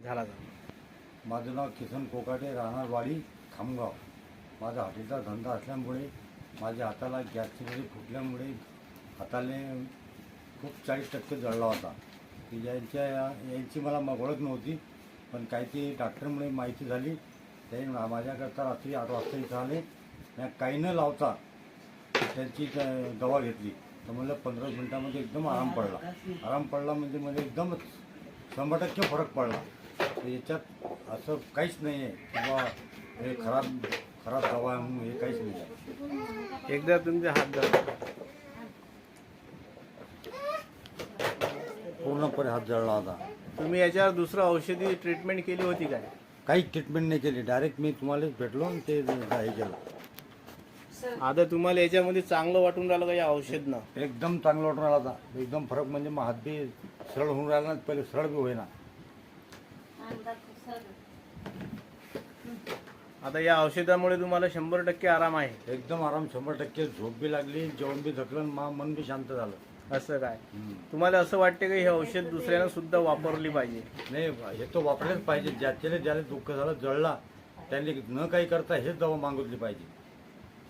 झाला. माझं नाव किसन कोकाटे, राहणार वाडी, खामगाव. माझा हॉटेलचा धंदा असल्यामुळे माझ्या हाताला गॅसची नळी फुटल्यामुळे हाताने खूप 40% जळला होता. यांची मला ओळख नव्हती, पण काही ती डॉक्टरमुळे माहिती झाली. ते माझ्याकरता रात्री 8 वाजता इथं आले. मी काही न लावता त्यांची दवा घेतली, तर मला 15 मिनिटामध्ये एकदम आराम पडला म्हणजे मला एकदमच 100% फरक पडला. तर याच्यात असं काहीच नाही आहे किंवा हे खराब दवा आहे म्हणून हे काहीच नाही आहे. एकदा तुमचे हात जळला, पूर्णपणे हात जळला होता. तुम्ही याच्यावर दुसरं औषधी ट्रीटमेंट केली होती काय? काहीच ट्रीटमेंट नाही केली, डायरेक्ट मी तुम्हालाच भेटलो आणि ते हे केलं. आता तुम्हाला याच्यामध्ये चांगलं वाटून राहिलं का या औषधनं? एकदम चांगलं वाटून राहिला होता. एकदम फरक म्हणजे मग हात बी सरळ होऊन राहिला ना, पहिले सरळ बी होईना. आता या औषधामुळे तुम्हाला 100% आराम आहे. एकदम आराम, 100%. झोप बी लागली, जेवण बी थकलं, मन बी शांत झालं. असं काय तुम्हाला असं वाटते का हे औषध दुसऱ्यानं सुद्धा वापरली पाहिजे? नाही, हे तो वापरलेच पाहिजे. ज्याला दुःख झालं, जळला, त्यांनी न काही करता हेच दवा मागितली पाहिजे.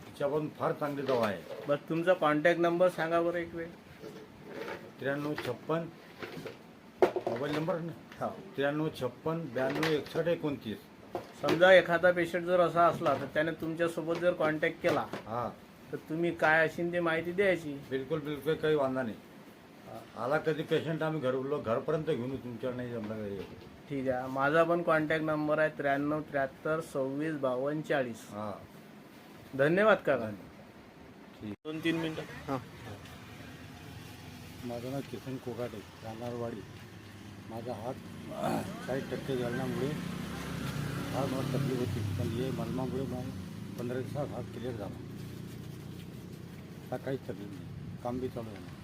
तिच्यापासून फार चांगली दवा आहे. बस तुमचा कॉन्टॅक्ट नंबर सांगा बरं एक वेळ. 9356 मोबाईल नंबर ना. हा. 9356 92 61 29. समजा एखादा पेशंट जर असा असला तर त्याने तुमच्यासोबत जर कॉन्टॅक्ट केला हां, तर तुम्ही काय असेल ते माहिती द्यायची. बिलकुल काही वांधा नाही. आला कधी पेशंट आम्ही घरपर्यंत घेऊन येऊ, तुमच्याकडे नाही जमलं घरी. ठीक आहे. माझा पण कॉन्टॅक्ट नंबर आहे 93 73 26 52 40. हां, धन्यवाद काका. ठीक. 2-3 मिनिटं. हां. माझं नाव किसन कोकाटे, राहणारवाडी. माझा हात 60% जळल्यामुळे फार मला तकलीफ होती, पण हे मलमामुळे मला 15 दिवसात हात क्लिअर झाला. आता काहीच तकलीफ नाही, काम बी चालू आहे.